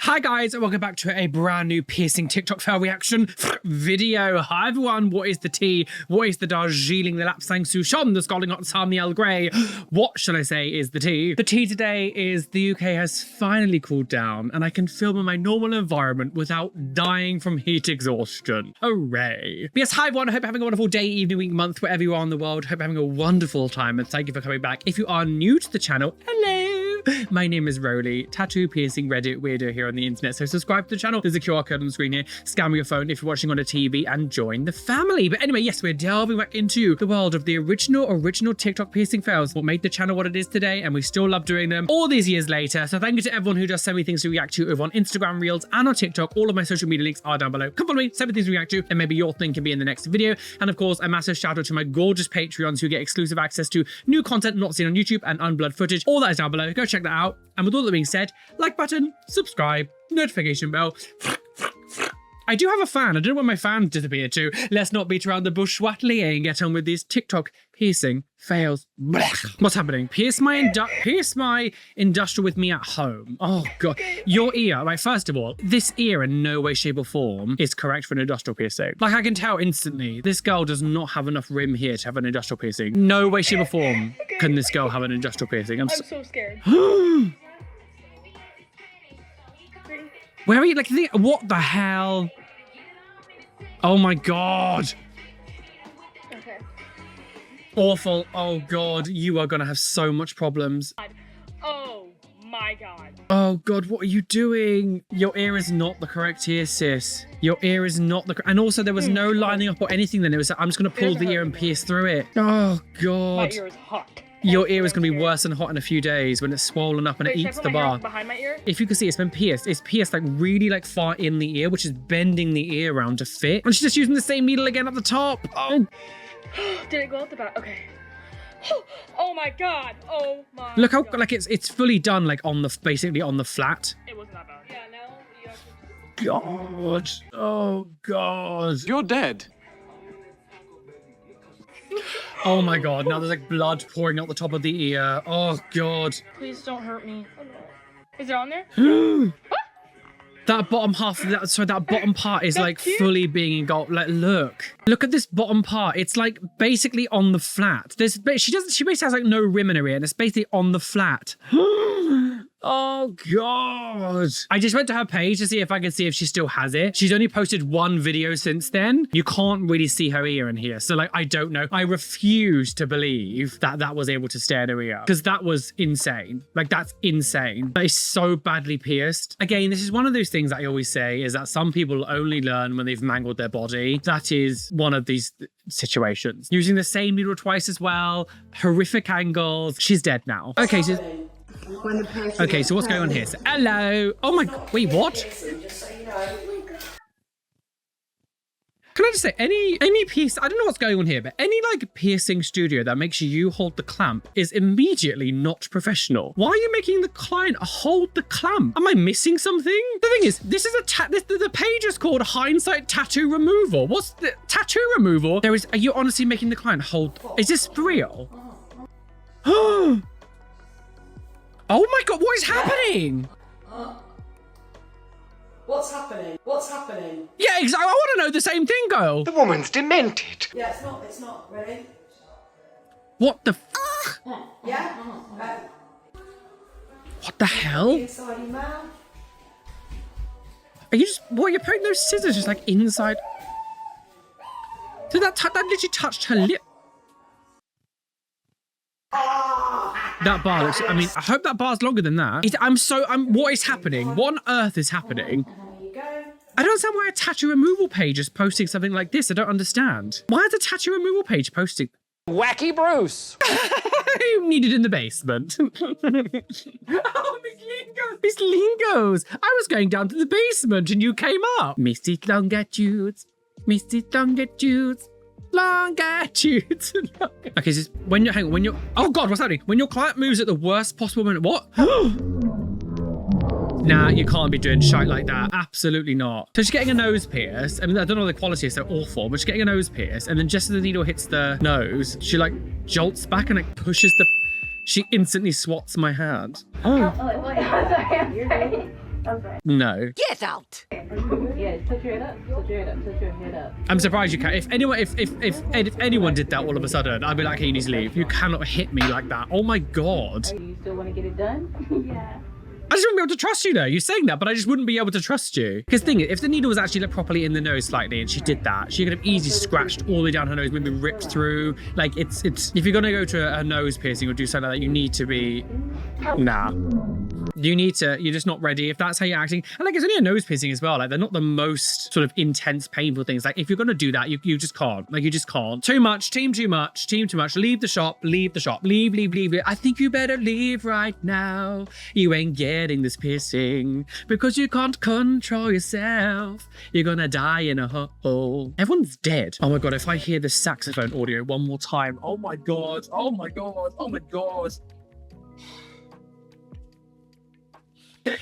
Hi guys, and welcome back to a brand new piercing TikTok fail reaction video. Hi everyone, what is the tea? What is the Darjeeling, the Lapsang Souchong, the Scalding Hot Sam, the Earl Grey? What shall I say is the tea? The tea today is the UK has finally cooled down and I can film in my normal environment without dying from heat exhaustion. Hooray. But yes, hi everyone, I hope you're having a wonderful day, evening, week, month, wherever you are in the world. Hope you're having a wonderful time and thank you for coming back. If you are new to the channel, hello. My name is Roly, tattoo piercing Reddit weirdo here on the internet. So subscribe to the channel. There's a QR code on the screen here. Scan with your phone if you're watching on a TV and join the family. But anyway, yes, we're delving back into the world of the original TikTok piercing fails. What made the channel what it is today, and we still love doing them all these years later. So thank you to everyone who does send me things to react to over on Instagram Reels and on TikTok. All of my social media links are down below. Come follow me, send me things to react to, and maybe your thing can be in the next video. And of course, a massive shout out to my gorgeous Patreons who get exclusive access to new content not seen on YouTube and unblood footage. All that is down below. Go check that out. And with all that being said, like button, subscribe, notification bell. I do have a fan. I don't know where my fan disappeared to. Let's not beat around the bush, Watley, and get on with these TikTok piercing fails. What's happening? Pierce my industrial with me at home. Oh god, your ear. Right, first of all, this ear in no way, shape, or form is correct for an industrial piercing. Like I can tell instantly, this girl does not have enough rim here to have an industrial piercing. No way, shape, or form can this girl have an industrial piercing. I'm so scared. Where are you? Like, what the hell? Oh my god. Okay. Awful. Oh god, you are gonna have so much problems. Oh my god. Oh god, what are you doing? Your ear is not the correct ear, sis. Your ear is not the correct. And also, there was no lining up or anything. Then it was. I'm just gonna pull the ear and pierce through it. Oh god. My ear is hot. Your ear is going to be worse than hot in a few days when it's swollen up and it eats the bar. Behind my ear? If you can see, it's been pierced. It's pierced like really like far in the ear, which is bending the ear around to fit. And she's just using the same needle again at the top. Oh. Did it go at the back? Okay. Oh my god. Oh my Look how god. like it's fully done like on the basically on the flat. It wasn't that bad. Yeah, now you have to... God. Oh god. You're dead. Oh my god, now there's like blood pouring out the top of the ear. Oh god. Please don't hurt me. Oh, no. Is it on there? That bottom half, that bottom part is like fully being engulfed. Like, look at this bottom part. It's like basically on the flat. She basically has like no rim in her ear, and it's basically on the flat. Oh god. I just went to her page to see if I could see if she still has it. She's only posted one video since then. You can't really see her ear in here. So like, I don't know. I refuse to believe that that was able to stay in her ear because that was insane. Like that's insane. That is so badly pierced. Again, this is one of those things that I always say is that some people only learn when they've mangled their body. That is one of these situations. Using the same needle twice as well. Horrific angles. She's dead now. Okay, okay, so what's going on here? So, hello. Oh my god. Wait, what? Can I just say, any piece, I don't know what's going on here, but any like piercing studio that makes you hold the clamp is immediately not professional. Why are you making the client hold the clamp? Am I missing something? The thing is, this is the page is called Hindsight Tattoo Removal. What's the tattoo removal? Are you honestly making the client hold? Is this for real? Oh my god, what is happening? What's happening? What's happening? Yeah, exactly. I want to know the same thing, girl. The woman's demented. Yeah, it's not, ready? What the Yeah? What the hell? Inside your mouth. Are you just, what, you're putting those scissors just like inside? So that literally touched her lip. That bar looks, I mean, I hope that bar's longer than that. What is happening? What on earth is happening? There you go. I don't understand why a tattoo removal page is posting something like this. I don't understand. Why is a tattoo removal page posting? Wacky Bruce. You need it in the basement. Oh, Miss Lingos. I was going down to the basement and you came up. Misty longitudes. Misty longitudes. Longitudes. Okay, so oh god, what's happening? When your client moves at the worst possible moment, what? Nah, you can't be doing shite like that. Absolutely not. So she's getting a nose pierce. I mean, I don't know the quality is so awful, but she's getting a nose pierce, and then just as the needle hits the nose, she like jolts back and like pushes the... She instantly swats my hand. Oh. Wait, sorry. Okay. No. Get out! Yeah, touch your head up. Touch your head up. Touch your head up. I'm surprised you can. If anyone did that all of a sudden, I'd be like, hey, you need to leave. You cannot hit me like that. Oh my God. Are you still want to get it done? Yeah. I just wouldn't be able to trust you though. You're saying that, but I just wouldn't be able to trust you. Because the thing is, if the needle was actually like properly in the nose slightly and she did that, she could have easily scratched all the way down her nose, maybe ripped through. Like it's if you're gonna go to a nose piercing or do something like that, you need to be, nah. You're just not ready if that's how you're acting. And like, it's only a nose piercing as well. Like, they're not the most sort of intense, painful things. Like, if you're going to do that, you just can't. Like, you just can't. Too much, team too much, team too much. Leave the shop, leave the shop. Leave. I think you better leave right now. You ain't getting this piercing because you can't control yourself. You're going to die in a hole. Everyone's dead. Oh my God, if I hear the saxophone audio one more time. Oh my God. Oh my God. Oh my God.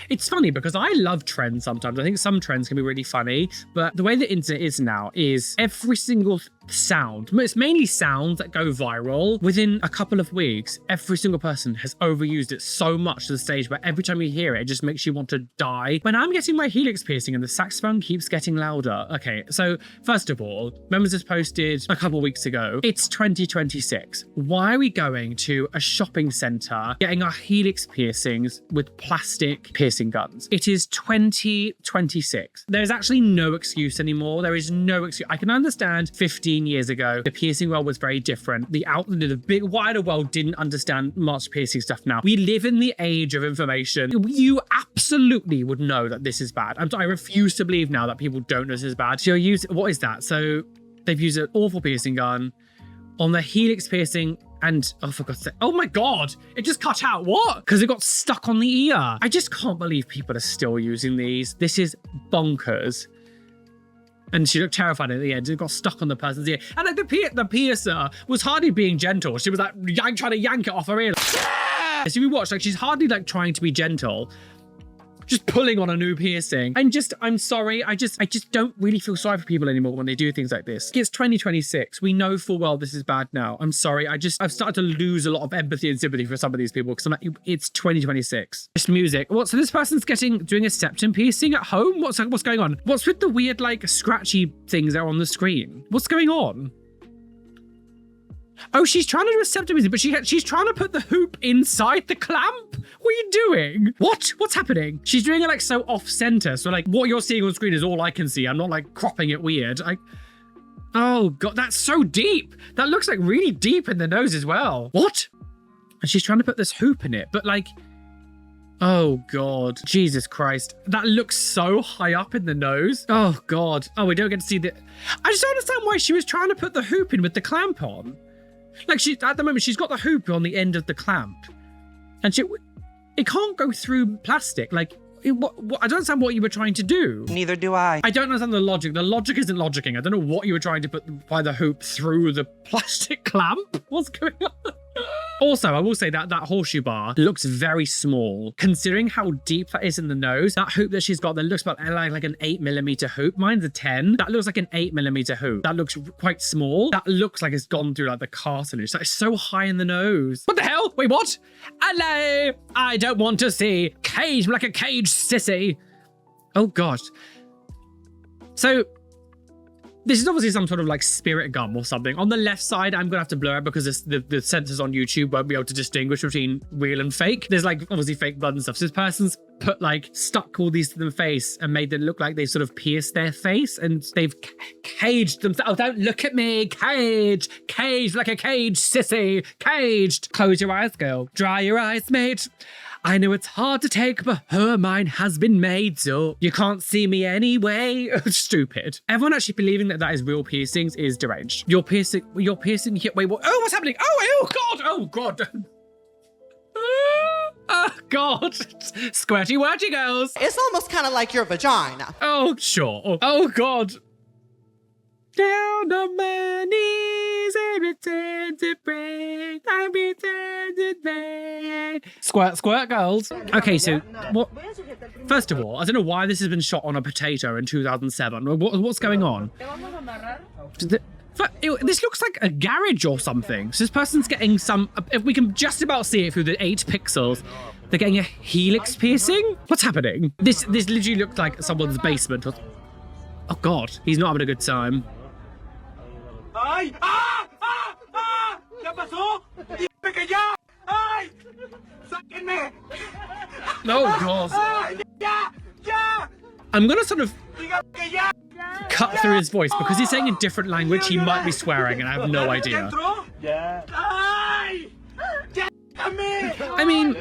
It's funny because I love trends sometimes. I think some trends can be really funny, but the way the internet is now is every single sound, it's mainly sounds that go viral. Within a couple of weeks, every single person has overused it so much to the stage where every time you hear it, it just makes you want to die. When I'm getting my helix piercing and the saxophone keeps getting louder. Okay, so first of all, members just posted a couple of weeks ago, it's 2026. Why are we going to a shopping center getting our helix piercings with plastic piercing guns? It is 2026. There's actually no excuse anymore. There is no excuse. I can understand 15 years ago, the piercing world was very different. The big wider world didn't understand much piercing stuff now. We live in the age of information. You absolutely would know that this is bad. I refuse to believe now that people don't know this is bad. So what is that? So they've used an awful piercing gun on the helix piercing. And oh, for God's sake, oh my God, it just cut out. What? Because it got stuck on the ear. I just can't believe people are still using these. This is bonkers. And she looked terrified at the end. It got stuck on the person's ear. And like the piercer was hardly being gentle. She was like trying to yank it off her ear. Like, so we watched, like, she's hardly like trying to be gentle. Just pulling on a new piercing. I'm sorry. I just don't really feel sorry for people anymore when they do things like this. It's 2026. We know full well this is bad now. I'm sorry. I've started to lose a lot of empathy and sympathy for some of these people because I'm like, it's 2026. Just music. What? So this person's doing a septum piercing at home? What's going on? What's with the weird like scratchy things that are on the screen? What's going on? Oh, she's trying to do a septum piercing, but she's trying to put the hoop inside the clamp. What are you doing? What's happening? She's doing it like so off center. So like what you're seeing on screen is all I can see. I'm not like cropping it weird. Oh God, that's so deep. That looks like really deep in the nose as well. What? And she's trying to put this hoop in it, but like, oh God, Jesus Christ. That looks so high up in the nose. Oh God. Oh, we don't get to see the, I just don't understand why she was trying to put the hoop in with the clamp on. Like at the moment, she's got the hoop on the end of the clamp and it can't go through plastic. Like, I don't understand what you were trying to do. Neither do I. I don't understand the logic. The logic isn't logicking. I don't know what you were trying to put by the hoop through the plastic clamp. What's going on? Also, I will say that that horseshoe bar looks very small. Considering how deep that is in the nose, that hoop that she's got that looks about like an 8mm hoop. Mine's a 10. That looks like an 8mm hoop. That looks quite small. That looks like it's gone through like the cartilage. That is so high in the nose. What the hell? Wait, what? Hello? I don't want to see. Cage like a cage sissy. Oh gosh. So this is obviously some sort of like spirit gum or something. On the left side, I'm gonna have to blur it because the sensors on YouTube won't be able to distinguish between real and fake. There's like obviously fake blood and stuff. So this person's stuck all these to the face and made them look like they sort of pierced their face and they've caged themselves. Oh, don't look at me. Caged like a cage sissy. Caged. Close your eyes, girl. Dry your eyes, mate. I know it's hard to take, but her mind has been made, so you can't see me anyway. Stupid. Everyone actually believing that is real piercings is deranged. You're piercing here. Wait, what? Oh, what's happening? Oh, God. Oh, God. Oh, God. Squirty worty girls. It's almost kind of like your vagina. Oh, sure. Oh, God. Down on my knees and pretend to break. I pretend to break. Squirt, squirt, girls. Okay, so what? First of all, I don't know why this has been shot on a potato in 2007. What's going on? This looks like a garage or something. So this person's getting some. If we can just about see it through the 8 pixels. They're getting a helix piercing? What's happening? This literally looked like someone's basement. Oh God, he's not having a good time. ¡Ay! ¡Ah! ¡Ah! ¡Ah! ¿Qué pasó? ¡Dime que ya! ¡Ay! ¡Sáquenme! Oh God. ¡Ay! ¡Ya! ¡Ya! I'm gonna sort of ¡Dígame que ya! cut through his voice because he's saying a different language. He might be swearing and I have no idea. ¡Ay! ¡Ya! I mean,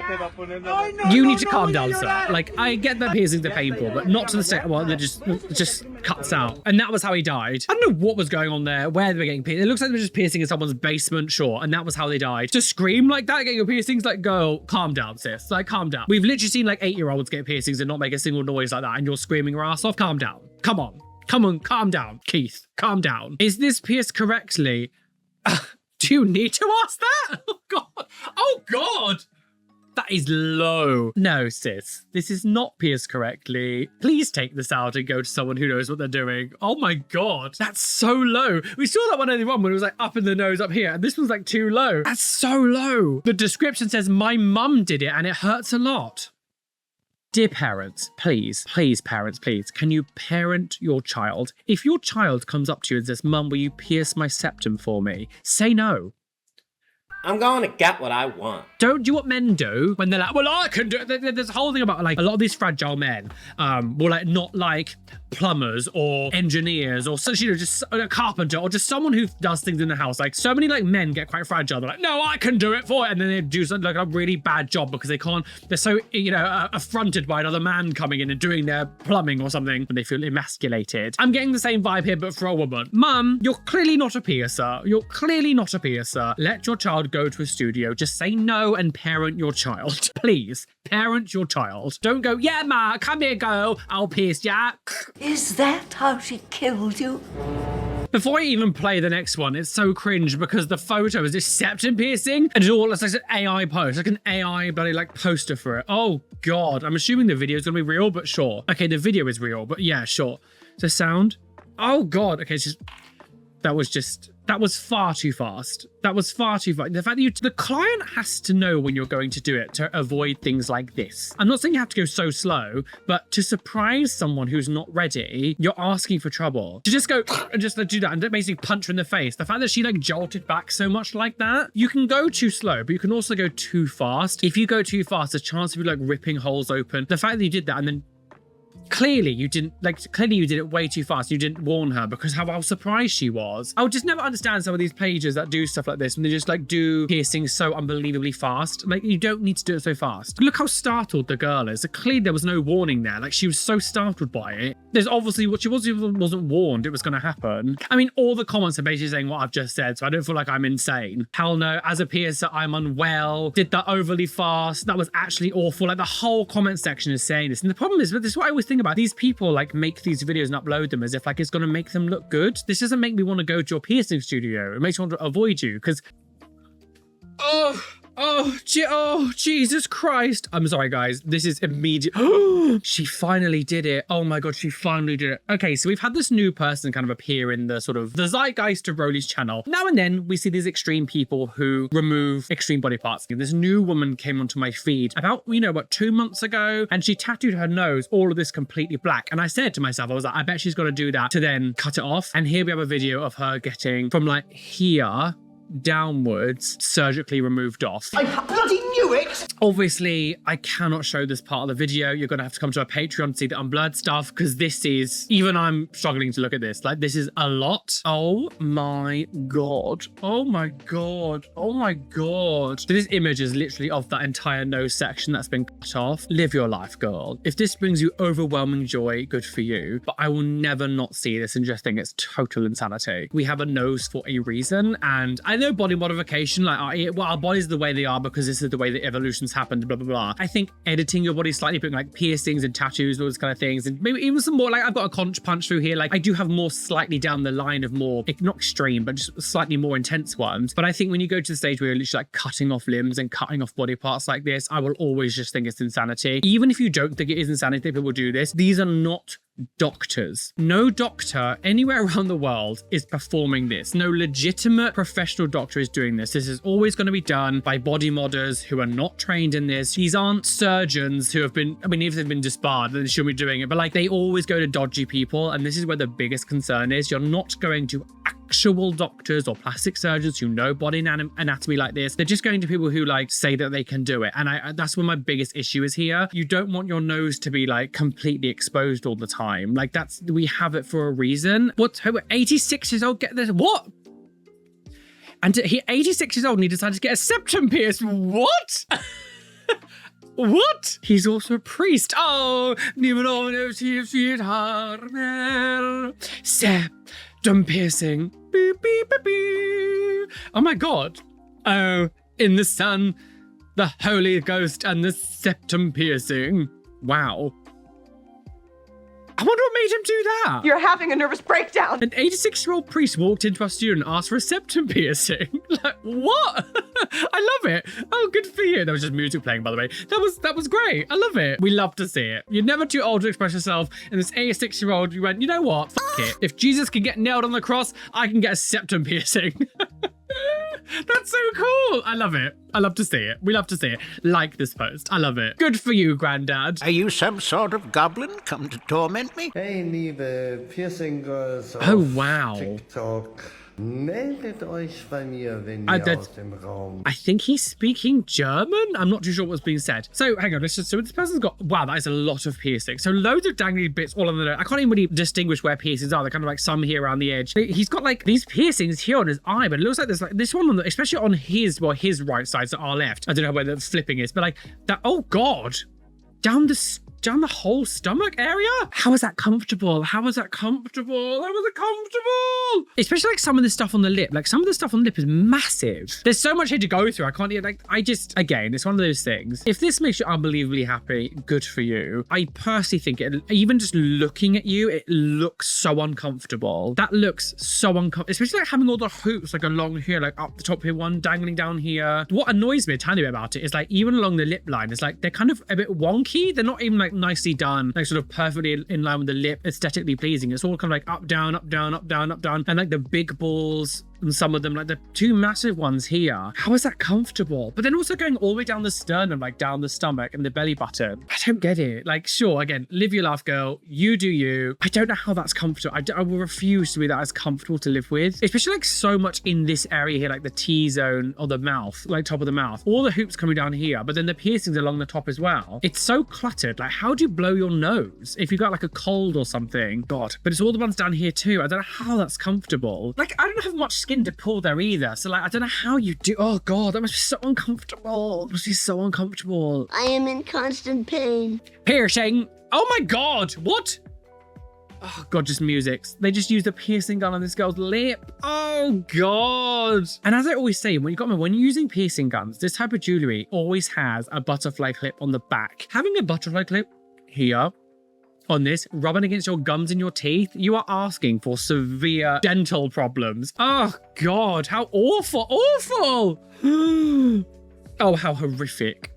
you need to calm down, sir. Like, I get that piercings are painful, but not to the state well, it just cuts out. And that was how he died. I don't know what was going on there, where they were getting pierced. It looks like they were just piercing in someone's basement, sure, and that was how they died. To scream like that, getting your piercings, like, go, calm down, sis. Like, calm down. We've literally seen like 8-year-olds get piercings and not make a single noise like that, and you're screaming your ass off. Calm down. Come on. Come on, calm down, Keith. Calm down. Is this pierced correctly? Do you need to ask that? Oh God. Oh God. That is low. No, sis. This is not pierced correctly. Please take this out and go to someone who knows what they're doing. Oh my God. That's so low. We saw that one earlier on when it was like up in the nose up here. And this one's like too low. That's so low. The description says, my mum did it and it hurts a lot. Dear parents, please, parents, please, can you parent your child? If your child comes up to you and says, Mum, will you pierce my septum for me? Say no. I'm going to get what I want. Don't do what men do when they're like, well, I can do it. There's a whole thing about like a lot of these fragile men will like not like plumbers or engineers or such, you know, just a carpenter or just someone who does things in the house. Like so many like men get quite fragile. They're like, no, I can do it for it. And then they do something like a really bad job because they can't, they're so, you know, affronted by another man coming in and doing their plumbing or something and they feel emasculated. I'm getting the same vibe here, but for a woman. Mum, you're clearly not a piercer. You're clearly not a piercer. Let your child go to a studio. Just say no and parent your child. Please, parent your child. Don't go, yeah, ma, come here, girl. I'll pierce ya. Is that how she killed you? Before I even play the next one, it's so cringe because the photo is this septum piercing and it's like an AI post, like an AI bloody like poster for it. Oh God, I'm assuming the video is gonna be real, but sure. Okay, the video is real, but yeah, sure. So sound. Oh God, okay, it's just, that was far too fast. That was far too fast. The fact that the client has to know when you're going to do it to avoid things like this. I'm not saying you have to go so slow, but to surprise someone who's not ready, you're asking for trouble. To just go and just do that and basically punch her in the face. The fact that she like jolted back so much like that, you can go too slow, but you can also go too fast. If you go too fast, there's a chance of you like ripping holes open. The fact that you did that and then clearly you did it way too fast. You didn't warn her because how surprised she was. I would just never understand some of these pages that do stuff like this when they just like do piercings so unbelievably fast. Like you don't need to do it so fast. Look how startled the girl is. So clearly there was no warning there. Like she was so startled by it. There's obviously what she wasn't warned it was going to happen. I mean, all the comments are basically saying what I've just said, so I don't feel like I'm insane. Hell no, as a piercer, I'm unwell. Did that overly fast. That was actually awful. Like the whole comment section is saying this. And the problem is, but this is what I always think about. These people like make these videos and upload them as if like it's going to make them look good. This doesn't make me want to go to your piercing studio. It makes me want to avoid you because oh, Jesus Christ. I'm sorry, guys. This is immediate. She finally did it. Oh my God, she finally did it. Okay, so we've had this new person kind of appear in the sort of the zeitgeist of Roly's channel. Now and then we see these extreme people who remove extreme body parts. This new woman came onto my feed about, you know, what, 2 months ago, and she tattooed her nose, all of this completely black. And I said to myself, I was like, I bet she's got to do that to then cut it off. And here we have a video of her getting from like here downwards surgically removed off. I bloody knew it! Obviously, I cannot show this part of the video. You're gonna have to come to our Patreon to see the unblurred stuff because this is, even I'm struggling to look at this. Like, this is a lot. Oh my God. Oh my God. Oh my God. So this image is literally of that entire nose section that's been cut off. Live your life, girl. If this brings you overwhelming joy, good for you. But I will never not see this and just think it's total insanity. We have a nose for a reason, and I know body modification, like our bodies are the way they are because this is the way that evolution's happened, blah, blah, blah. I think editing your body slightly, putting like piercings and tattoos, all those kind of things, and maybe even some more, like I've got a conch punch through here. Like I do have more slightly down the line of more, not extreme, but just slightly more intense ones. But I think when you go to the stage where you're literally like cutting off limbs and cutting off body parts like this, I will always just think it's insanity. Even if you don't think it is insanity, people do this. These are not doctors. No doctor anywhere around the world is performing this. No legitimate professional doctor is doing this. This is always going to be done by body modders who are not trained in this. These aren't surgeons who have been, I mean, if they've been disbarred, then they shouldn't be doing it. But like, they always go to dodgy people. And this is where the biggest concern is. You're not going to actual doctors or plastic surgeons who know body anatomy like this. They're just going to people who like say that they can do it. And that's where my biggest issue is here. You don't want your nose to be like completely exposed all the time. Like we have it for a reason. What? 86 years old? Get this? What? And he 86 years old and he decided to get a septum pierced. What? What? He's also a priest. Oh, septum piercing. Beep, beep, beep, beep. Oh my God. Oh, in the sun, the Holy Ghost and the septum piercing. Wow. I wonder what made him do that. You're having a nervous breakdown. An 86-year-old priest walked into our studio and asked for a septum piercing. Like, what? I love it. Oh, good for you. There was just music playing, by the way. That was great. I love it. We love to see it. You're never too old to express yourself. And this 86-year-old, you went, you know what? Fuck it. If Jesus can get nailed on the cross, I can get a septum piercing. That's so cool. I love it. I love to see it. We love to see it. Like this post. I love it. Good for you, Grandad. Are you some sort of goblin come to torment me? Hey, liebe Piercing Girls Oh, auf wow. TikTok. Meldet euch bei mir, wenn ihr aus dem Raum. I think he's speaking German. I'm not too sure what's being said. So hang on, so this person's got, wow, that is a lot of piercings. So loads of dangly bits all on the nose. I can't even really distinguish where piercings are. They're kind of like some here around the edge. He's got like these piercings here on his eye, but it looks like there's like this one on the, especially on his right side, so our left. I don't know where the flipping is, but like that, oh God, down the whole stomach area? How is that comfortable? How is that comfortable? How is it comfortable? Especially like some of the stuff on the lip. Like some of the stuff on the lip is massive. There's so much here to go through. I can't even, like, again, it's one of those things. If this makes you unbelievably happy, good for you. I personally think even just looking at you, it looks so uncomfortable. That looks so uncomfortable, especially like having all the hoops like along here, like up the top here, one dangling down here. What annoys me a tiny bit about it is like even along the lip line, it's like they're kind of a bit wonky. They're not even like nicely done, like sort of perfectly in line with the lip, aesthetically pleasing. It's all kind of like up, down, up, down, up, down, up, down. And like the big balls and some of them, like the two massive ones here. How is that comfortable? But then also going all the way down the sternum, like down the stomach and the belly button. I don't get it. Like, sure, again, live your life, girl. You do you. I don't know how that's comfortable. I will refuse to be that as comfortable to live with, especially like so much in this area here, like the T-zone or the mouth, like top of the mouth. All the hoops coming down here, but then the piercings along the top as well. It's so cluttered. Like, how do you blow your nose if you got like a cold or something? God, but it's all the ones down here too. I don't know how that's comfortable. Like, I don't have much skin to pull there either. So like, I don't know how you do. Oh God, that must be so uncomfortable. It must be so uncomfortable. I am in constant pain. Piercing. Oh my God, what? Oh God, just music. They just used a piercing gun on this girl's lip. Oh God. And as I always say, when you're using piercing guns, this type of jewelry always has a butterfly clip on the back. Having a butterfly clip here on this, rubbing against your gums and your teeth, you are asking for severe dental problems. Oh God, how awful, awful. Oh, how horrific.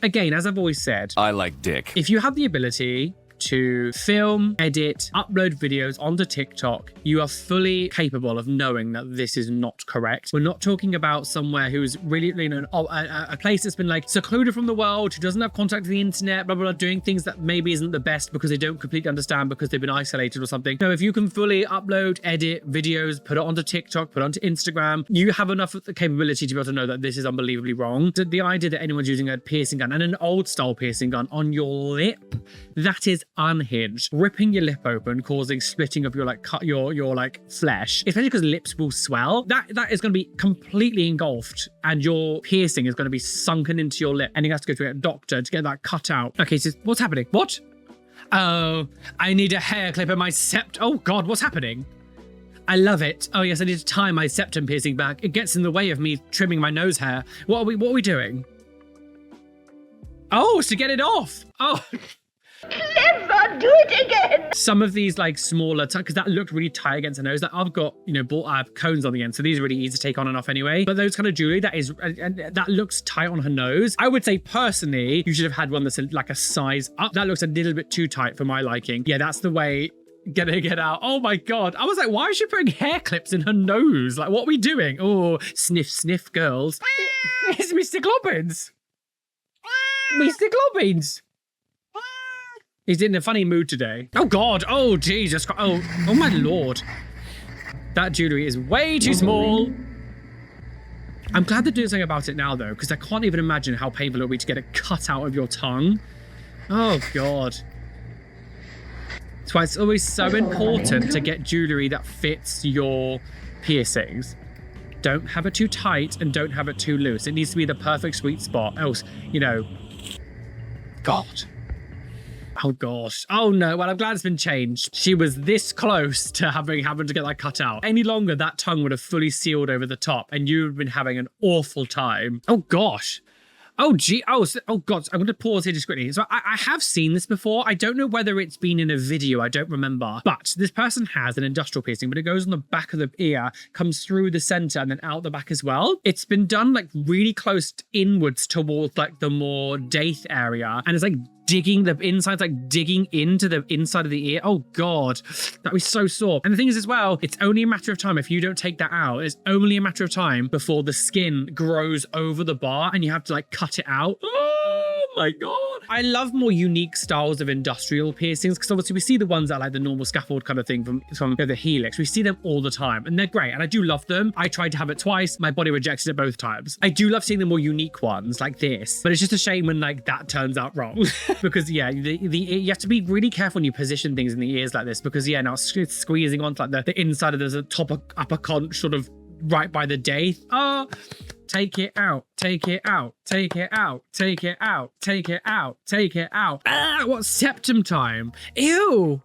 Again, as I've always said, I like dick. If you have the ability to film, edit, upload videos onto TikTok, you are fully capable of knowing that this is not correct. We're not talking about somewhere who's really, you know, a place that's been like secluded from the world, who doesn't have contact with the internet, blah, blah, blah, doing things that maybe isn't the best because they don't completely understand because they've been isolated or something. No, if you can fully upload, edit videos, put it onto TikTok, put it onto Instagram, you have enough of the capability to be able to know that this is unbelievably wrong. The idea that anyone's using a piercing gun and an old style piercing gun on your lip, that is unhinged. Ripping your lip open, causing splitting of your like your like flesh, especially because lips will swell. That is going to be completely engulfed and your piercing is going to be sunken into your lip and you have to go to a doctor to get that cut out. Okay, so what's happening? What? Oh, I need a hair clip in my oh God, what's happening? I love it. Oh yes, I need to tie my septum piercing back. It gets in the way of me trimming my nose hair. What are we doing? Oh, it's to get it off. Oh. Never do it again. some of these like smaller, because that looked really tight against her nose. Like I've got, you know, I have cones on the end, so these are really easy to take on and off anyway. But those kind of jewelry that looks tight on her nose. I would say personally, you should have had one that's like a size up. That looks a little bit too tight for my liking. Yeah, that's the way. Get out. Oh my God. I was like, why is she putting hair clips in her nose? Like, what are we doing? Oh, sniff, sniff, girls. It's Mr. Globbins. Mr. Globbins. He's in a funny mood today. Oh God. Oh, Jesus. Oh my Lord. That jewelry is way too small. I'm glad they're doing something about it now, though, because I can't even imagine how painful it would be to get it cut out of your tongue. Oh God. That's why it's always so important to get jewelry that fits your piercings. Don't have it too tight and don't have it too loose. It needs to be the perfect sweet spot. Else, you know, God. Oh gosh. Oh no. Well, I'm glad it's been changed. She was this close to having to get that cut out. Any longer, that tongue would have fully sealed over the top and you would have been having an awful time. Oh gosh. Oh, gee. Oh God. I'm going to pause here just quickly. So I have seen this before. I don't know whether it's been in a video. I don't remember. But this person has an industrial piercing, but it goes on the back of the ear, comes through the center and then out the back as well. It's been done like really close inwards towards like the more daith area. And it's like digging the insides, like digging into the inside of the ear. Oh God, that was so sore. And the thing is as well, it's only a matter of time. If you don't take that out, it's only a matter of time before the skin grows over the bar and you have to like cut it out. Oh my God. I love more unique styles of industrial piercings because obviously we see the ones that are like the normal scaffold kind of thing from you know, the helix. We see them all the time and they're great and I do love them. I tried to have it twice. My body rejected it both times. I do love seeing the more unique ones like this, but it's just a shame when like that turns out wrong because yeah, you have to be really careful when you position things in the ears like this because yeah, now it's squeezing onto like the inside of the top upper conch sort of right by the daith. Oh, take it out, take it out, take it out, take it out, take it out, take it out. Ah, what's septum time? Ew.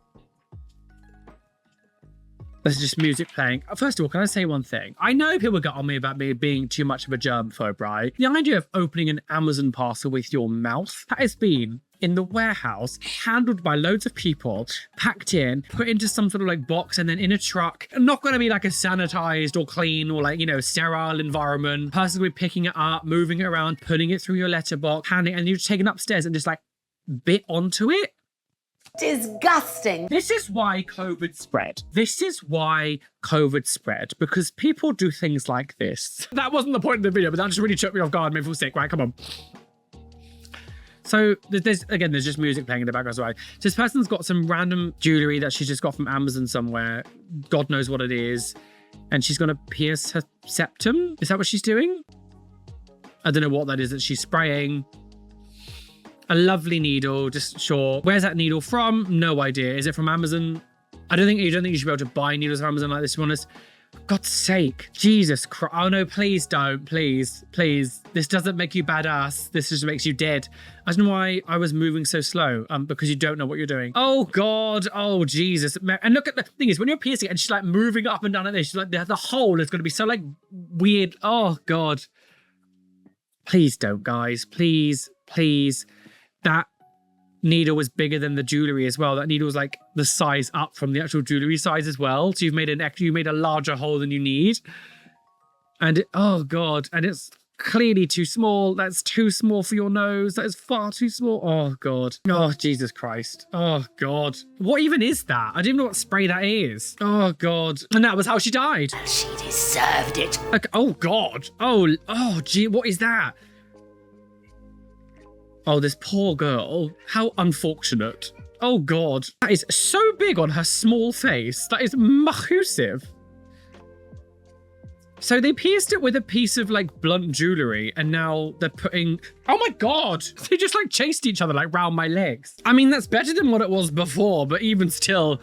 There's just music playing. First of all, can I say one thing? I know people get on me about me being too much of a germaphobe, right? The idea of opening an Amazon parcel with your mouth, that has been in the warehouse, handled by loads of people, packed in, put into some sort of like box and then in a truck. Not going to be like a sanitized or clean or like, you know, sterile environment. Person's going to be picking it up, moving it around, putting it through your letterbox, handing it, and you're taking it upstairs and just like bit onto it. Disgusting. This is why COVID spread. This is why COVID spread, because people do things like this. That wasn't the point of the video, but that just really took me off guard, made me feel sick. Right, come on. So there's just music playing in the background as well. So this person's got some random jewelry that she's just got from Amazon somewhere. God knows what it is. And she's going to pierce her septum. Is that what she's doing? I don't know what that is that she's spraying. A lovely needle, just sure. Where's that needle from? No idea. Is it from Amazon? I don't think you should be able to buy needles from Amazon like this, to be honest. God's sake. Jesus Christ. Oh no, please don't. Please. Please. This doesn't make you badass. This just makes you dead. I don't know why I was moving so slow. Because you don't know what you're doing. Oh God. Oh Jesus. And look at the thing is, when you're piercing and she's like moving up and down like this, she's like the hole is going to be so like weird. Oh God. Please don't, guys. Please. Please. That needle was bigger than the jewelry as well. That needle was like the size up from the actual jewelry size as well. So you made a larger hole than you need. And oh God, and it's clearly too small. That's too small for your nose. That is far too small. Oh God. Oh Jesus Christ. Oh God. What even is that? I don't even know what spray that is. Oh God. And that was how she died. She deserved it. Okay. Oh God. Oh gee, what is that? Oh, this poor girl. How unfortunate. Oh God. That is so big on her small face. That is massive. So they pierced it with a piece of like blunt jewelry and now they're putting, oh my God. They just like chased each other like round my legs. I mean, that's better than what it was before, but even still,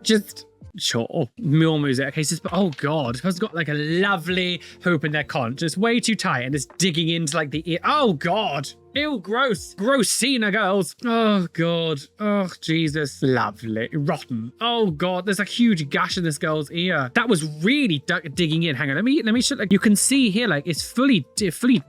just sure. More music. Okay, so oh God. This person's got like a lovely hoop in their conch. It's way too tight and it's digging into like the ear. Oh God. Ew, gross. Grossina, girls. Oh, God. Oh, Jesus. Lovely. Rotten. Oh, God. There's a huge gash in this girl's ear. That was really digging in. Hang on. Let me show, like, you can see here, like, it's fully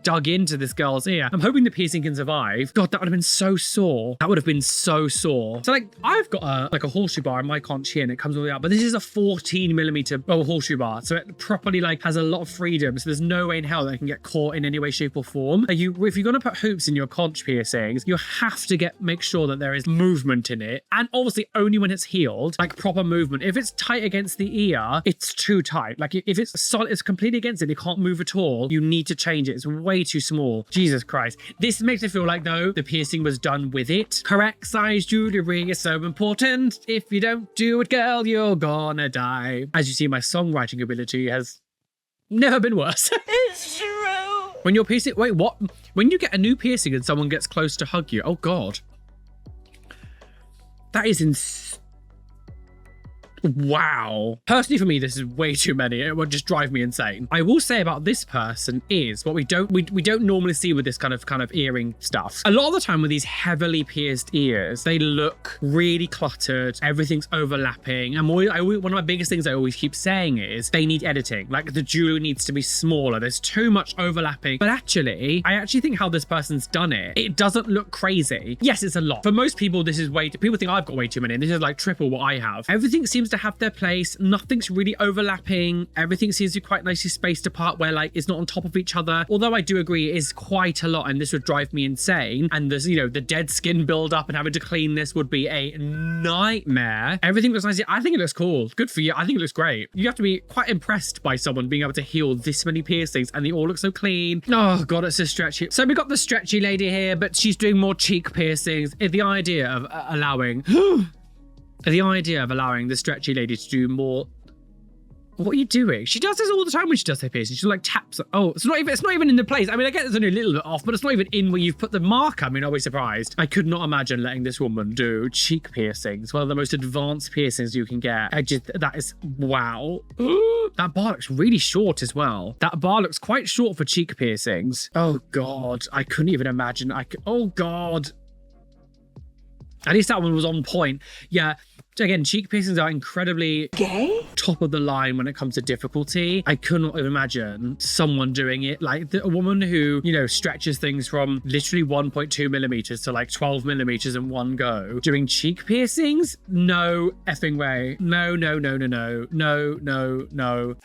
dug into this girl's ear. I'm hoping the piercing can survive. God, that would have been so sore. That would have been so sore. So, like, I've got a horseshoe bar in my conch here and it comes all the way out, but this is a 14mm horseshoe bar. So it properly, like, has a lot of freedom. So there's no way in hell that it can get caught in any way, shape, or form. Like, if you're gonna put hoops in your conch piercings, you have to make sure that there is movement in it, and obviously only when it's healed, like proper movement. If it's tight against the ear, it's too tight. Like if it's solid, it's completely against it, it can't move at all, you need to change it. It's way too small. Jesus Christ. This makes me feel like, though, the piercing was done with it. Correct size jewelry is so important. If you don't do it, girl, you're gonna die. As you see, my songwriting ability has never been worse. It's true. When you're piercing, wait, what? When you get a new piercing and someone gets close to hug you, oh God. That is insane. Wow. Personally, for me, this is way too many. It would just drive me insane. I will say about this person is what we don't normally see with this kind of earring stuff. A lot of the time with these heavily pierced ears, they look really cluttered. Everything's overlapping. And one of my biggest things I always keep saying is they need editing. Like the jewelry needs to be smaller. There's too much overlapping. But actually, I actually think how this person's done it, it doesn't look crazy. Yes, it's a lot. For most people, this is people think I've got way too many. And this is like triple what I have. Everything seems to have their place. Nothing's really overlapping. Everything seems to be quite nicely spaced apart where like it's not on top of each other. Although I do agree it is quite a lot and this would drive me insane. And there's, you know, the dead skin build up and having to clean this would be a nightmare. Everything looks nice. I think it looks cool. Good for you. I think it looks great. You have to be quite impressed by someone being able to heal this many piercings and they all look so clean. Oh God, it's so stretchy. So we got the stretchy lady here, but she's doing more cheek piercings. The idea of allowing the stretchy lady to do more. What are you doing? She does this all the time when she does her piercing. She like taps. Oh, it's not even in the place. I mean, I guess it's only a little bit off, but it's not even in where you've put the marker. I mean, I'll be surprised. I could not imagine letting this woman do cheek piercings. One of the most advanced piercings you can get. That is, wow. That bar looks really short as well. That bar looks quite short for cheek piercings. Oh God, I couldn't even imagine. Oh God. At least that one was on point. Yeah. Again, cheek piercings are incredibly top of the line when it comes to difficulty. I could not imagine someone doing it. Like a woman who, you know, stretches things from literally 1.2mm to like 12mm in one go. Doing cheek piercings? No effing way. No.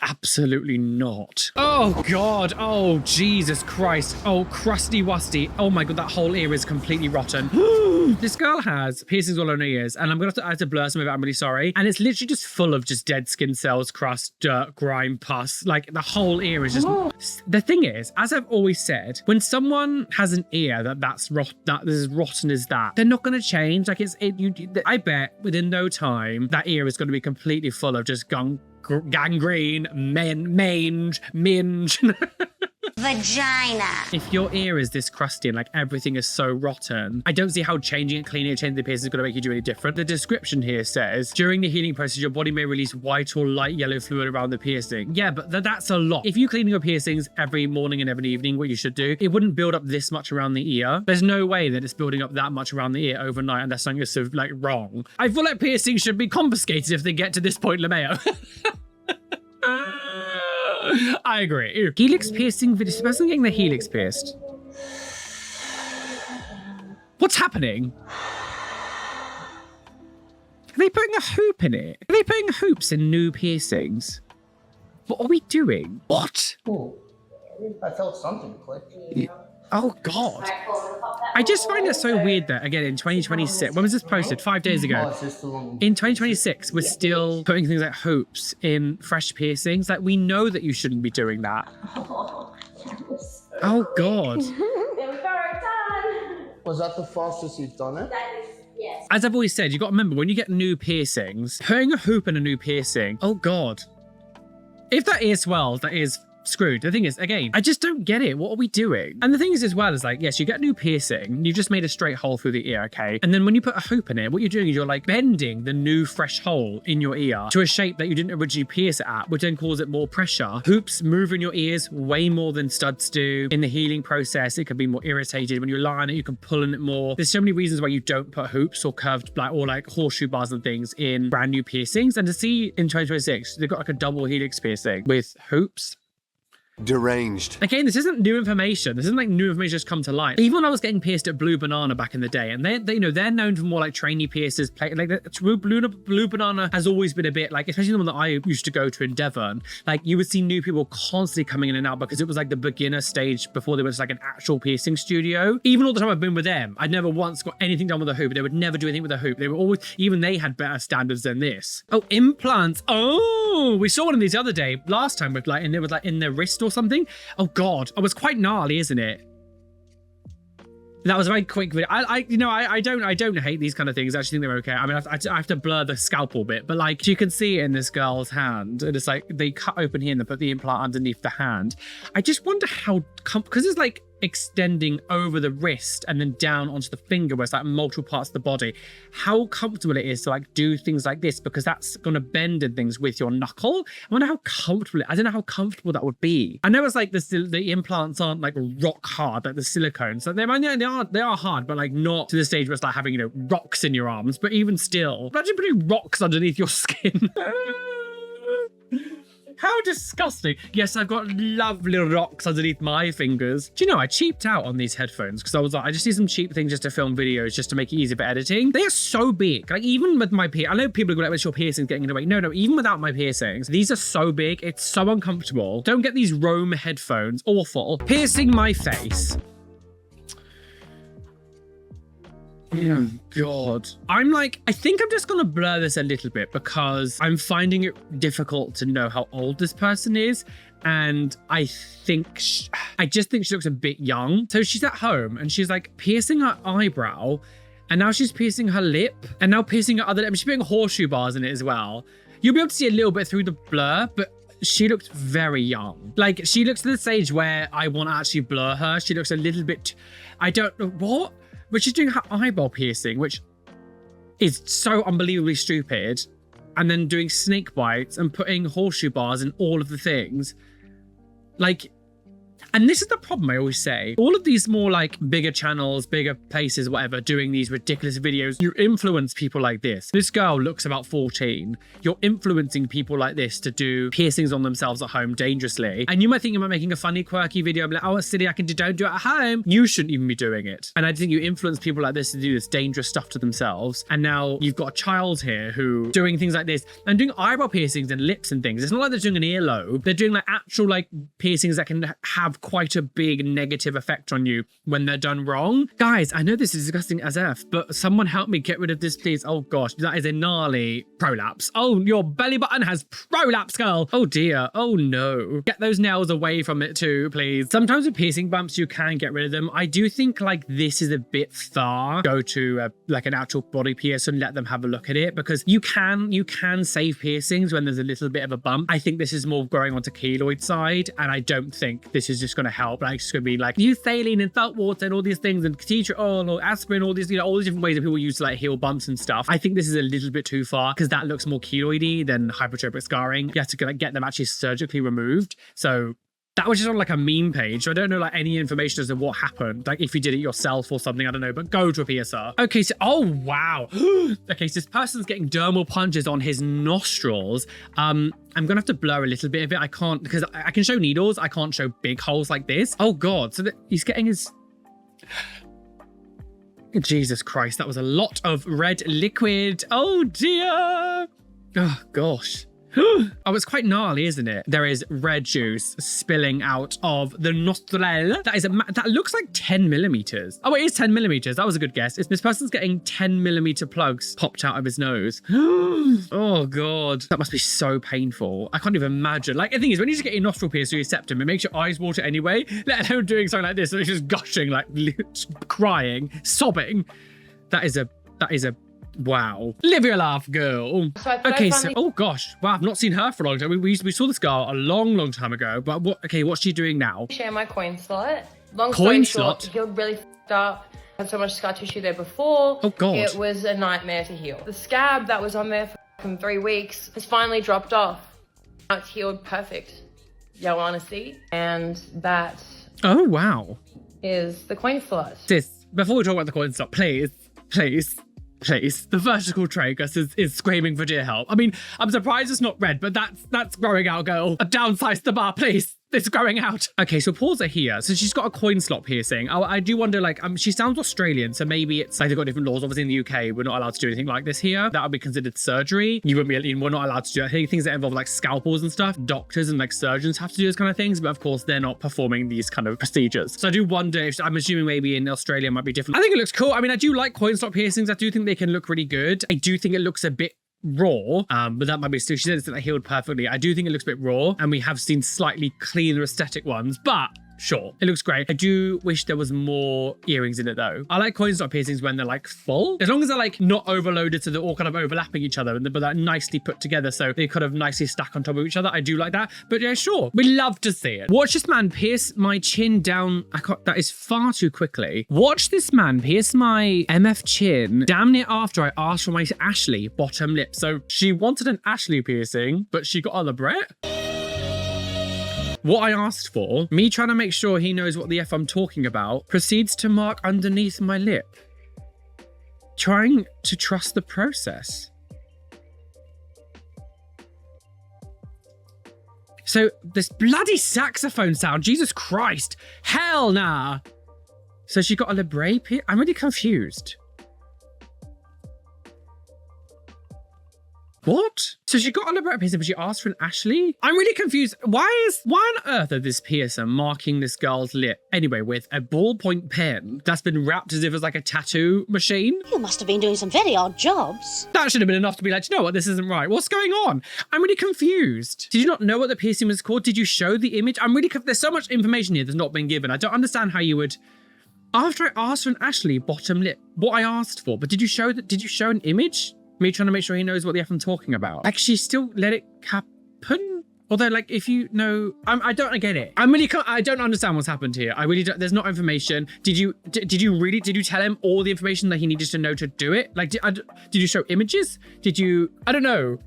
Absolutely not. Oh God. Oh Jesus Christ. Oh crusty wusty. Oh my God, that whole ear is completely rotten. This girl has piercings all on her ears and I have to blur some of it. I'm really sorry. And it's literally just full of just dead skin cells, crust, dirt, grime, pus. Like the whole ear is just... The thing is, as I've always said, when someone has an ear that's as rotten as that, they're not going to change. Like I bet within no time, that ear is going to be completely full of just gangrene, mange. Vagina. If your ear is this crusty and like everything is so rotten, I don't see how changing it, cleaning it, changing the piercing is going to make you do any different. The description here says, during the healing process, your body may release white or light yellow fluid around the piercing. Yeah, but that's a lot. If you clean your piercings every morning and every evening, what you should do, it wouldn't build up this much around the ear. There's no way that it's building up that much around the ear overnight unless something is so like wrong. I feel like piercings should be confiscated if they get to this point, LeMayo. I agree. Helix piercing video. This person getting the helix pierced. What's happening? Are they putting a hoop in it? Are they putting hoops in new piercings? What are we doing? What? Oh, I felt something click. Oh God. I just find it so weird that, again, in 2026, when was this posted? 5 days ago. In 2026, we're still putting things like hoops in fresh piercings. Like, we know that you shouldn't be doing that. Oh God. Was that the fastest you've done it? Yes. As I've always said, you've got to remember, when you get new piercings, putting a hoop in a new piercing, oh God. If that ear swells, that is screwed. The thing is, again, I just don't get it. What are we doing? And the thing is as well is like, yes, you get a new piercing. You just made a straight hole through the ear, okay? And then when you put a hoop in it, what you're doing is you're like bending the new fresh hole in your ear to a shape that you didn't originally pierce it at, which then causes it more pressure. Hoops move in your ears way more than studs do. In the healing process, it can be more irritated. When you lie on it, you can pull on it more. There's so many reasons why you don't put hoops or curved or like horseshoe bars and things in brand new piercings. And to see in 2026, they've got like a double helix piercing with hoops. Deranged. Again, this isn't new information. This isn't like new information just come to light. Even when I was getting pierced at Blue Banana back in the day, and they you know, they're known for more like trainee piercers. Blue Banana has always been a bit like, especially the one that I used to go to in Devon. Like you would see new people constantly coming in and out because it was like the beginner stage before there was like an actual piercing studio. Even all the time I've been with them, I'd never once got anything done with a hoop. They would never do anything with a hoop. They were always, even they had better standards than this. Oh, implants. Oh, we saw one of these the other day, last time with like, and it was like in their wrist or something. Oh God, it was quite gnarly, isn't it? That was a very quick video. I don't hate these kind of things. I actually think they're okay. I mean, I have to blur the scalpel bit, but like you can see it in this girl's hand, and it's like they cut open here and they put the implant underneath the hand. I just wonder how, because it's like extending over the wrist and then down onto the finger, where it's like multiple parts of the body, how comfortable it is to like do things like this, because that's going to bend and things with your knuckle. I wonder how comfortable I don't know how comfortable that would be. I know it's like the implants aren't like rock hard like the silicone, so they are hard, but like not to the stage where it's like having, you know, rocks in your arms. But even still, imagine putting rocks underneath your skin. How disgusting. Yes, I've got lovely rocks underneath my fingers. Do you know, I cheaped out on these headphones because I was like, I just need some cheap things just to film videos, just to make it easy for editing. They are so big. Like even with my I know people are like, what's your piercings getting in the way? No, even without my piercings, these are so big. It's so uncomfortable. Don't get these Roam headphones. Awful. Piercing my face. Oh God. I think I'm just gonna blur this a little bit because I'm finding it difficult to know how old this person is. And I just think she looks a bit young. So she's at home and she's like piercing her eyebrow, and now she's piercing her lip, and now piercing her other lip. She's putting horseshoe bars in it as well. You'll be able to see a little bit through the blur, but she looks very young. Like she looks to the stage where I want to actually blur her. She looks a little bit, I don't know what, but she's doing her eyeball piercing, which is so unbelievably stupid. And then doing snake bites and putting horseshoe bars in all of the things. Like, and this is the problem I always say. All of these more like bigger channels, bigger places, whatever, doing these ridiculous videos, you influence people like this. This girl looks about 14. You're influencing people like this to do piercings on themselves at home dangerously. And you might think you might making a funny, quirky video, like, oh, it's silly, don't do it at home. You shouldn't even be doing it. And I think you influence people like this to do this dangerous stuff to themselves. And now you've got a child here who doing things like this and doing eyebrow piercings and lips and things. It's not like they're doing an earlobe. They're doing like actual like piercings that can have quite a big negative effect on you when they're done wrong. Guys, I know this is disgusting as F, but someone help me get rid of this, please. Oh gosh, that is a gnarly prolapse. Oh, your belly button has prolapse, girl. Oh dear. Oh no. Get those nails away from it too, please. Sometimes with piercing bumps, you can get rid of them. I do think like this is a bit far. Go to like an actual body piercer and let them have a look at it, because you can save piercings when there's a little bit of a bump. I think this is more going onto keloid side, and I don't think this is just going to help. Like it's going to be like use saline and salt water and all these things and tea tree oil or aspirin, all these, you know, all these different ways that people use to like heal bumps and stuff. I think this is a little bit too far because that looks more keloidy than hypertrophic scarring. You have to like get them actually surgically removed. So that was just on like a meme page. So I don't know like any information as to what happened. Like if you did it yourself or something, I don't know, but go to a piercer. Okay, so, oh wow. Okay, so this person's getting dermal punches on his nostrils. I'm gonna have to blur a little bit of it. I can't, because I can show needles. I can't show big holes like this. Oh God, so he's getting his... Jesus Christ, that was a lot of red liquid. Oh dear. Oh gosh. Oh, it's quite gnarly, isn't it? There is red juice spilling out of the nostril. That looks like 10 millimeters. Oh, it is 10 millimeters. That was a good guess. This person's getting 10 millimeter plugs popped out of his nose. Oh God, that must be so painful. I can't even imagine. Like the thing is, when you just get your nostril pierced through your septum, it makes your eyes water anyway, let alone doing something like this. So it's just gushing, like crying, sobbing. That is a Wow. Live your life, girl. Okay, so, oh gosh. Wow, I've not seen her for a long time. We saw this girl a long time ago, but what's she doing now? Share my coin slot. Long Coin story short, slot? healed really f***ed up. Had so much scar tissue there before. Oh God. It was a nightmare to heal. The scab that was on there for 3 weeks has finally dropped off. Now it's healed perfect. Y'all wanna see? And that Oh, wow. is the coin slot. Sis, before we talk about the coin slot, please. The vertical tragus is screaming for dear help. I mean, I'm surprised it's not red, but that's growing out, girl. Downsize the bar, please. It's growing out. Okay, so pause it here. So she's got a coin slot piercing. I do wonder, like, she sounds Australian, so maybe it's like they've got different laws. Obviously in the UK, we're not allowed to do anything like this here. That would be considered surgery. We're not allowed to do things that involve like scalpels and stuff. Doctors and like surgeons have to do those kind of things, but of course they're not performing these kind of procedures. So I do wonder if, I'm assuming maybe in Australia it might be different. I think it looks cool. I mean, I do like coin slot piercings. I do think they can look really good. I do think it looks a bit raw, but that might be still, she said it's like healed perfectly. I do think it looks a bit raw, and we have seen slightly cleaner aesthetic ones, but sure, it looks great. I do wish there was more earrings in it though. I like coin slot piercings when they're like full, as long as they're like not overloaded so they're all kind of overlapping each other, but they're nicely put together so they kind of nicely stack on top of each other. I do like that, but yeah, sure, we love to see it. Watch this man pierce my chin down. That is far too quickly. Watch this man pierce my MF chin damn near after I asked for my Ashley bottom lip. So she wanted an Ashley piercing, but she got a Brett. What I asked for, me trying to make sure he knows what the F I'm talking about, proceeds to mark underneath my lip. Trying to trust the process. So this bloody saxophone sound, Jesus Christ, hell nah. So she got a Libre piercing? I'm really confused. What? So she got a Libre piercing, but she asked for an Ashley? I'm really confused. Why on earth is this piercer marking this girl's lip anyway with a ballpoint pen that's been wrapped as if it's like a tattoo machine? You must have been doing some very odd jobs. That should have been enough to be like, you know what, this isn't right. What's going on? I'm really confused. Did you not know what the piercing was called? Did you show the image? There's so much information here that's not been given. I don't understand how you would, after I asked for an Ashley bottom lip, what I asked for, but did you show an image? Me trying to make sure he knows what the F I'm talking about. Like, she still let it happen? Although, like, if you know, I don't get it. I don't understand what's happened here. I really don't, there's not information. Did you tell him all the information that he needed to know to do it? Like, did you show images? I don't know.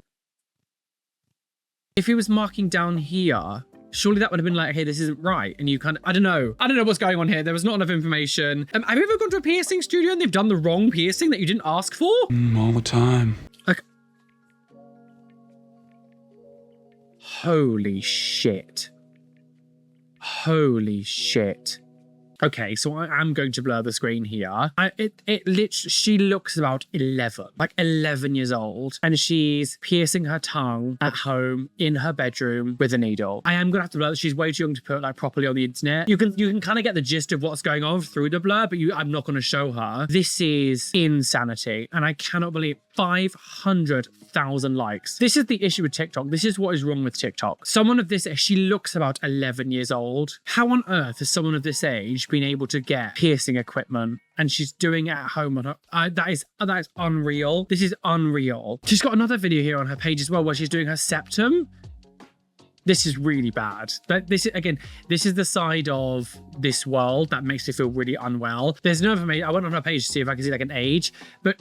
If he was marking down here, surely that would have been like, hey, this isn't right. And you kind of, I don't know what's going on here. There was not enough information. Have you ever gone to a piercing studio and they've done the wrong piercing that you didn't ask for? All the time. Like, holy shit. Holy shit. Okay, so I am going to blur the screen here. She looks about 11, like 11 years old, and she's piercing her tongue at home in her bedroom with a needle. I am gonna have to blur. She's way too young to put like properly on the internet. You can kind of get the gist of what's going on through the blur, but I'm not gonna show her. This is insanity, and I cannot believe 500,000 likes. This is the issue with TikTok. This is what is wrong with TikTok. Someone of this age, she looks about 11 years old. How on earth has someone of this age been able to get piercing equipment and she's doing it at home on her? That is unreal. This is unreal. She's got another video here on her page as well where she's doing her septum. This is really bad. This is the side of this world that makes me feel really unwell. There's no information. I went on her page to see if I can see like an age, but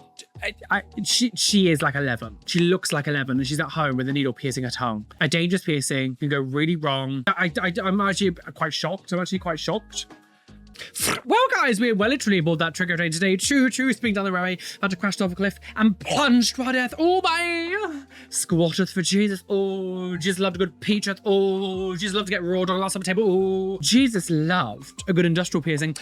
she is like 11. She looks like 11 and she's at home with a needle piercing her tongue. A dangerous piercing can go really wrong. I'm actually quite shocked. Well, guys, we're well literally aboard that trigger train today. Choo speeding down the railway, about to crash off a cliff and plunged to our death. Oh, my! Squatteth for Jesus. Oh, Jesus loved a good peach. Oh, Jesus loved to get raw dog last on the table. Oh, Jesus loved a good industrial piercing.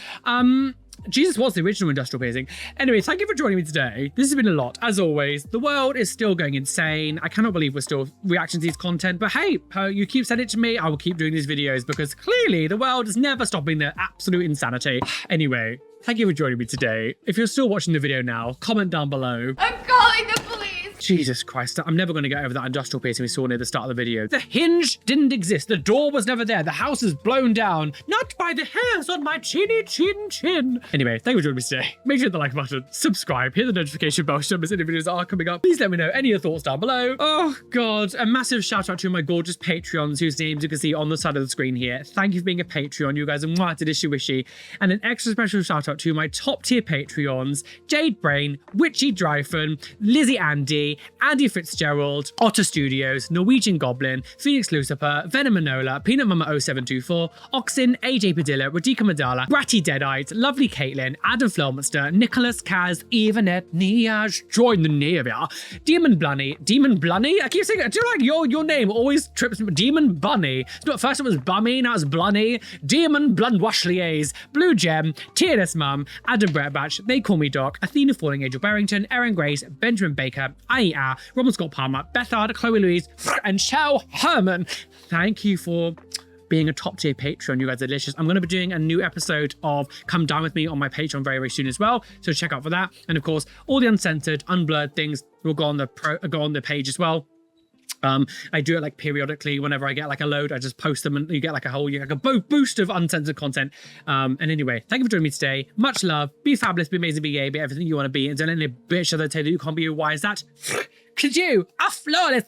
Jesus was the original industrial piercing. Anyway, thank you for joining me today. This has been a lot. As always, the world is still going insane. I cannot believe we're still reacting to these content, but hey, you keep sending it to me. I will keep doing these videos because clearly the world is never stopping their absolute insanity. Anyway, thank you for joining me today. If you're still watching the video now, comment down below. I'm calling the police. Jesus Christ, I'm never going to get over that industrial piercing we saw near the start of the video. The hinge didn't exist. The door was never there. The house is blown down. Not by the hairs on my chinny chin. Anyway, thank you for joining me today. Make sure to hit the like button, subscribe, hit the notification bell so you don't miss any videos that are coming up. Please let me know any of your thoughts down below. Oh God, a massive shout out to my gorgeous Patreons whose names you can see on the side of the screen here. Thank you for being a Patreon. You guys are mwah to dishy wishy. And an extra special shout out to my top tier Patreons, Jade Brain, Witchy Dryphon, Lizzie Andy Fitzgerald, Otter Studios, Norwegian Goblin, Phoenix Lucifer, Venom Manola, Peanut Mama 0724, Oxen, AJ Padilla, Radika Madala, Bratty Deadite, Lovely Caitlin, Adam Flelmonster, Nicholas Kaz, Evanet, Niaj, Join the Navy, Demon Blunny, I keep saying it, do you like your name always trips me, Demon Bunny. First it was Bummy, now it's Blunny, Demon Blundwashliers, Blue Gem, TNS Mum, Adam Brettbatch, They Call Me Doc, Athena Falling Angel Barrington, Erin Grace, Benjamin Baker, IER, Robin Scott Palmer, Bethard, Chloe Louise, and Shell Herman. Thank you for being a top tier Patreon. You guys are delicious. I'm going to be doing a new episode of Come Dine With Me on my Patreon very, very soon as well. So check out for that. And of course, all the uncensored, unblurred things will go on the page as well. I do it like periodically whenever I get like a load, I just post them and you get like a boost of uncensored content. And anyway, thank you for joining me today. Much love. Be fabulous, be amazing, be gay, be everything you want to be. And don't let any bitch other tell you you can't be. Why is that? Cause you are flawless.